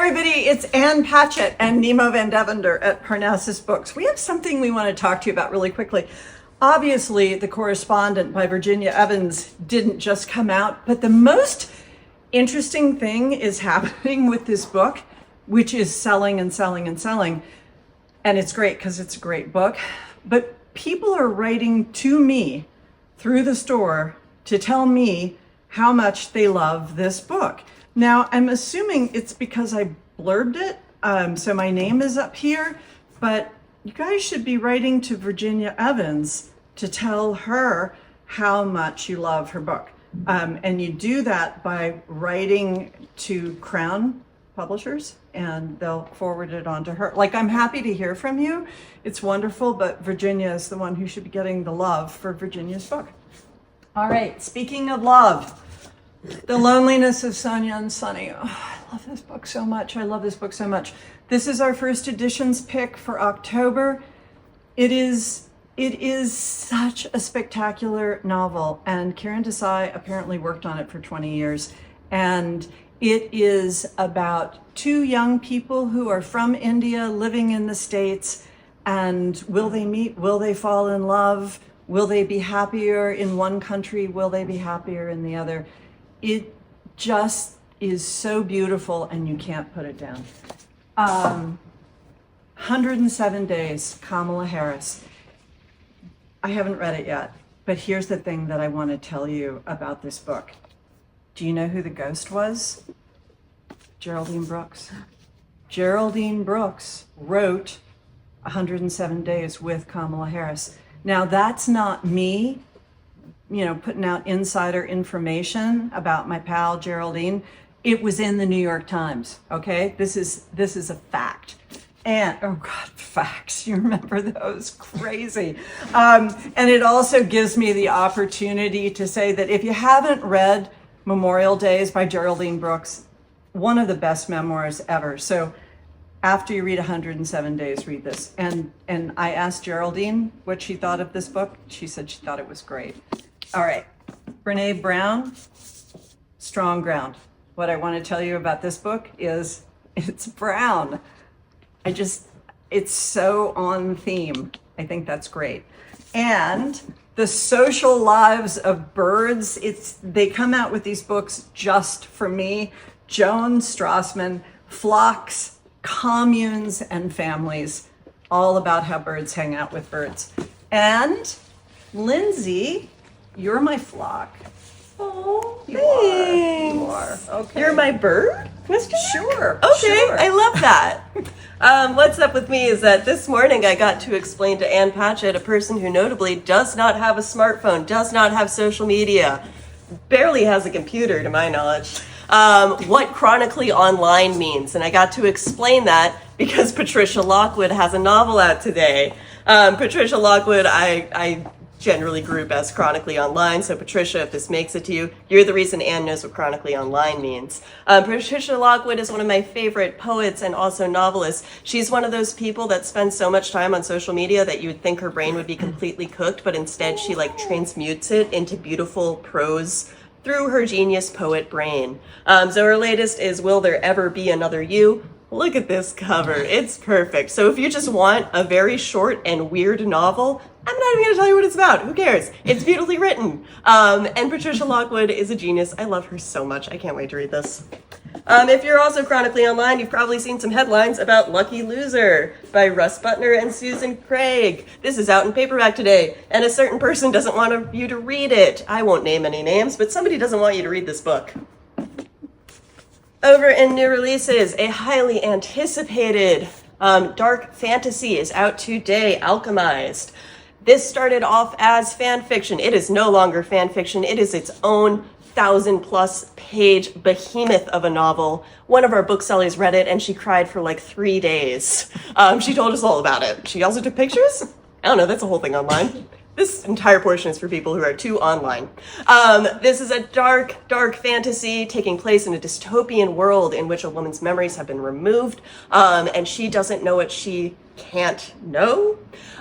everybody, it's Ann Patchett and Nemo Van Devender at Parnassus Books. We have something we want to talk to you about really quickly. Obviously, The Correspondent by Virginia Evans didn't just come out, but the most interesting thing is happening with this book, which is selling and selling and selling. And it's great because it's a great book. But people are writing to me through the store to tell me how much they love this book. Now, I'm assuming it's because I blurbed it, so my name is up here, but you guys should be writing to Virginia Evans to tell her how much you love her book. And you do that by writing to Crown Publishers, and they'll forward it on to her. Like, I'm happy to hear from you. It's wonderful, but Virginia is the one who should be getting the love for Virginia's book. All right, speaking of love, The Loneliness of Sonia and Sonny. Oh, I love this book so much. I love this book so much. This is our first editions pick for October. It is such a spectacular novel, and Karen Desai apparently worked on it for 20 years. And it is about two young people who are from India living in the States, and will they meet? Will they fall in love? Will they be happier in one country? Will they be happier in the other? It just is so beautiful, and you can't put it down. 107 Days, Kamala Harris. I haven't read it yet, but here's the thing that I want to tell you about this book. Do you know who the ghost was? Geraldine Brooks. Geraldine Brooks wrote 107 Days with Kamala Harris. Now, that's not me, putting out insider information about my pal Geraldine. It was in the New York Times, okay? This is a fact. And, oh God, facts, you remember those? Crazy. And it also gives me the opportunity to say that if you haven't read Memorial Days by Geraldine Brooks, one of the best memoirs ever. So after you read 107 Days, read this. And I asked Geraldine what she thought of this book. She said she thought it was great. All right, Brene Brown, Strong Ground. What I want to tell you about this book is it's brown. It's so on theme. I think that's great. And The Social Lives of Birds, they come out with these books just for me. Joan Strassman, Flocks, Communes, and Families, all about how birds hang out with birds. And Lindsay, you're my flock. Oh, You are. Okay. You're my bird? Sure. Okay, Sure. I love that. What's up with me is that this morning I got to explain to Ann Patchett, a person who notably does not have a smartphone, does not have social media, barely has a computer to my knowledge, what chronically online means. And I got to explain that because Patricia Lockwood has a novel out today. Patricia Lockwood, I generally group as chronically online. So Patricia, if this makes it to you, you're the reason Anne knows what chronically online means. Patricia Lockwood is one of my favorite poets and also novelists. She's one of those people that spends so much time on social media that you would think her brain would be completely cooked, but instead she transmutes it into beautiful prose through her genius poet brain. So her latest is Will There Ever Be Another You? Look at this cover. It's perfect. So if you just want a very short and weird novel, I'm not even going to tell you what it's about. Who cares? It's beautifully written. And Patricia Lockwood is a genius. I love her so much. I can't wait to read this. If you're also chronically online, you've probably seen some headlines about Lucky Loser by Russ Butner and Susan Craig. This is out in paperback today, and a certain person doesn't want you to read it. I won't name any names, but somebody doesn't want you to read this book. Over in new releases, a highly anticipated dark fantasy is out today, Alchemized. This started off as fan fiction. It is no longer fan fiction. It is its own 1,000+ page behemoth of a novel. One of our booksellers read it and she cried for 3 days. She told us all about it. She also took pictures? I don't know, that's a whole thing online. This entire portion is for people who are too online. This is a dark, dark fantasy taking place in a dystopian world in which a woman's memories have been removed, and she doesn't know what she can't know.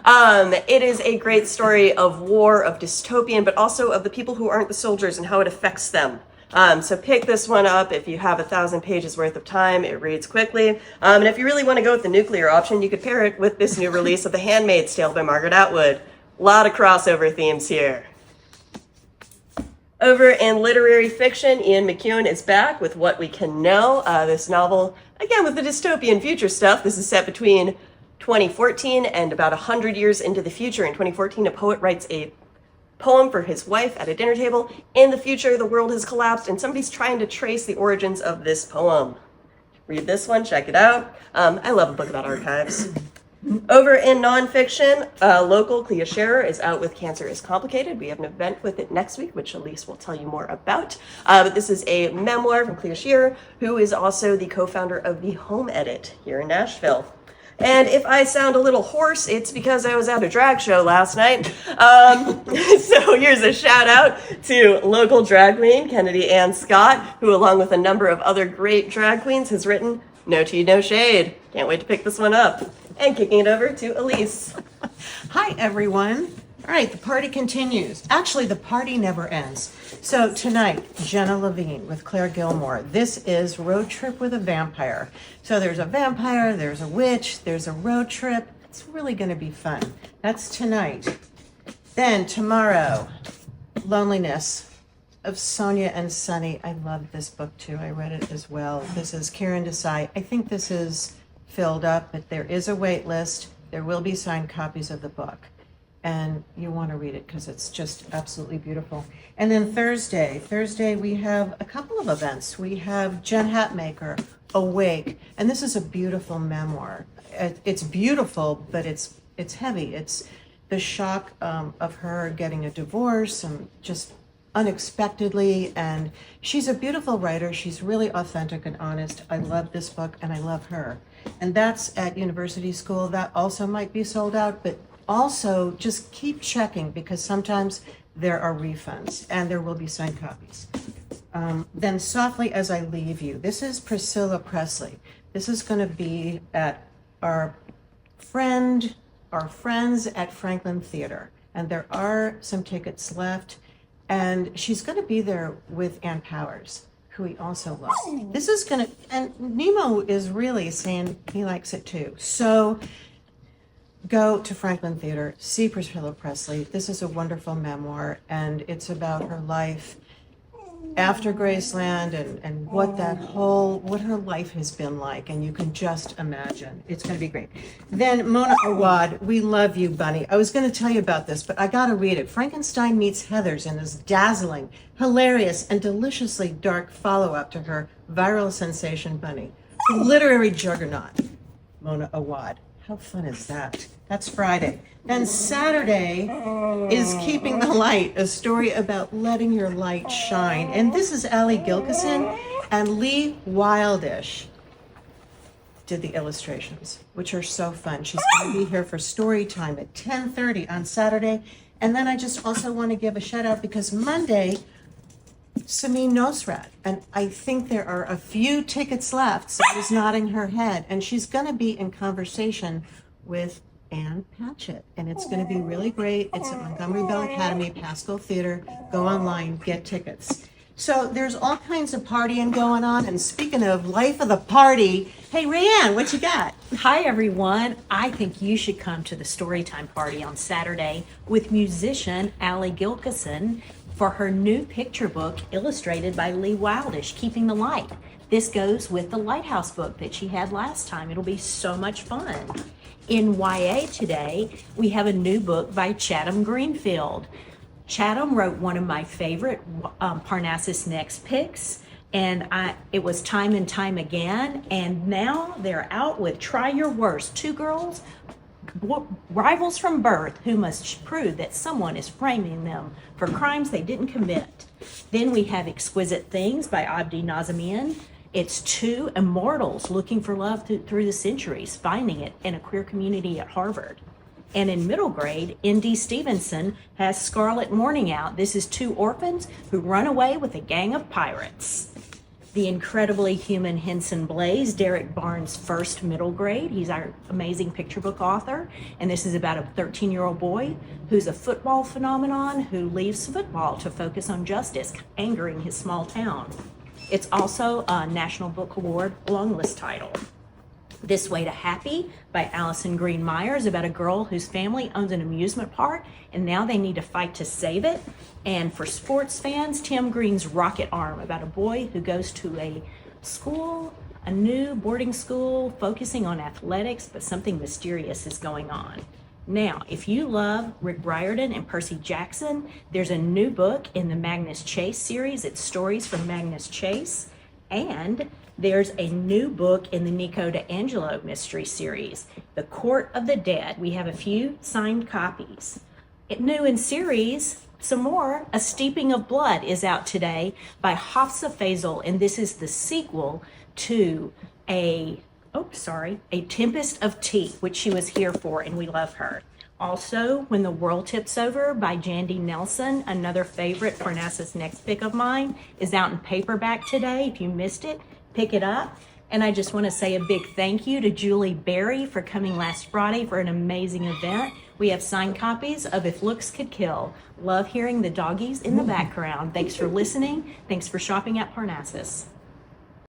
It is a great story of war, of dystopian, but also of the people who aren't the soldiers and how it affects them. So pick this one up if you have 1,000 pages worth of time. It reads quickly. And if you really want to go with the nuclear option, you could pair it with this new release of The Handmaid's Tale by Margaret Atwood. A lot of crossover themes here. Over in literary fiction, Ian McEwan is back with What We Can Know. This novel, again, with the dystopian future stuff. This is set between 2014 and about 100 years into the future. In 2014, a poet writes a poem for his wife at a dinner table. In the future, the world has collapsed, and somebody's trying to trace the origins of this poem. Read this one, check it out. I love a book about archives. Over in nonfiction, local Clea Scherer is out with Cancer is Complicated. We have an event with it next week, which Elise will tell you more about. But this is a memoir from Clea Scherer, who is also the co-founder of the Home Edit here in Nashville. And if I sound a little hoarse, it's because I was at a drag show last night. So here's a shout out to local drag queen, Kennedy Ann Scott, who along with a number of other great drag queens has written No Tea, No Shade. Can't wait to pick this one up. And kicking it over to Elise. Hi, everyone. All right, the party continues. Actually, the party never ends. So tonight, Jenna Levine with Claire Gilmore. This is Road Trip with a Vampire. So there's a vampire, there's a witch, there's a road trip. It's really going to be fun. That's tonight. Then tomorrow, Loneliness of Sonia and Sunny. I love this book too. I read it as well. This is Karen Desai. I think this is filled up, but there is a wait list. There will be signed copies of the book. And you want to read it because it's just absolutely beautiful. And then Thursday we have a couple of events. We have Jen Hatmaker, Awake, and this is a beautiful memoir. It's beautiful, but it's heavy. It's the shock of her getting a divorce and just unexpectedly, and she's a beautiful writer. She's really authentic and honest. I love this book and I love her. And that's at University School. That also might be sold out, but also just keep checking because sometimes there are refunds and there will be signed copies. Then Softly As I Leave You. This is Priscilla Presley. This is going to be at our friends at Franklin Theater. And there are some tickets left. And she's going to be there with Ann Powers, who he also loves. This is going to, and Nemo is really saying he likes it too. So go to Franklin Theater, see Priscilla Presley. This is a wonderful memoir, and it's about her life after Graceland and what her life has been like, and you can just imagine. It's going to be great. Then Mona Awad, We Love You, Bunny. I was going to tell you about this, but I got to read it. Frankenstein meets Heathers in this dazzling, hilarious, and deliciously dark follow-up to her viral sensation Bunny. The literary juggernaut, Mona Awad. How fun is that? That's Friday. Then Saturday is Keeping the Light, a story about letting your light shine. And this is Allie Gilkison and Lee Wildish did the illustrations, which are so fun. She's going to be here for story time at 10:30 on Saturday. And then I just also want to give a shout out because Monday, Samin Nosrat, and I think there are a few tickets left. So she's nodding her head, and she's going to be in conversation with Ann Patchett, and it's going to be really great. It's at Montgomery Bell Academy, Pascal Theater. Go online, get tickets. So there's all kinds of partying going on. And speaking of life of the party, hey, Rayanne, what you got? Hi, everyone. I think you should come to the Storytime party on Saturday with musician Allie Gilkison for her new picture book illustrated by Lee Wildish, Keeping the Light. This goes with the Lighthouse book that she had last time. It'll be so much fun. In YA today, we have a new book by Chatham Greenfield. Chatham wrote one of my favorite Parnassus Next picks, and it was Time and Time Again, and now they're out with Try Your Worst. Two girls, rivals from birth, who must prove that someone is framing them for crimes they didn't commit. Then we have Exquisite Things by Abdi Nazamian. It's two immortals looking for love through the centuries, finding it in a queer community at Harvard. And in middle grade, N.D. Stevenson has Scarlet Morning out. This is two orphans who run away with a gang of pirates. The Incredibly Human Henson Blaze, Derek Barnes' first middle grade. He's our amazing picture book author. And this is about a 13-year-old boy who's a football phenomenon who leaves football to focus on justice, angering his small town. It's also a National Book Award long list title. This Way to Happy by Allison Green Myers, about a girl whose family owns an amusement park and now they need to fight to save it. And for sports fans, Tim Green's Rocket Arm, about a boy who goes to a school, a new boarding school, focusing on athletics, but something mysterious is going on. Now, if you love Rick Riordan and Percy Jackson, there's a new book in the Magnus Chase series. It's stories from Magnus Chase. And there's a new book in the Nico D'Angelo mystery series, The Court of the Dead. We have a few signed copies. New in series, some more, A Steeping of Blood is out today by Hafsa Faisal, and this is the sequel to A Tempest of Tea, which she was here for, and we love her. Also, When the World Tips Over by Jandy Nelson, another favorite Parnassus Next pick of mine, is out in paperback today. If you missed it, pick it up. And I just want to say a big thank you to Julie Berry for coming last Friday for an amazing event. We have signed copies of If Looks Could Kill. Love hearing the doggies in the background. Thanks for listening. Thanks for shopping at Parnassus.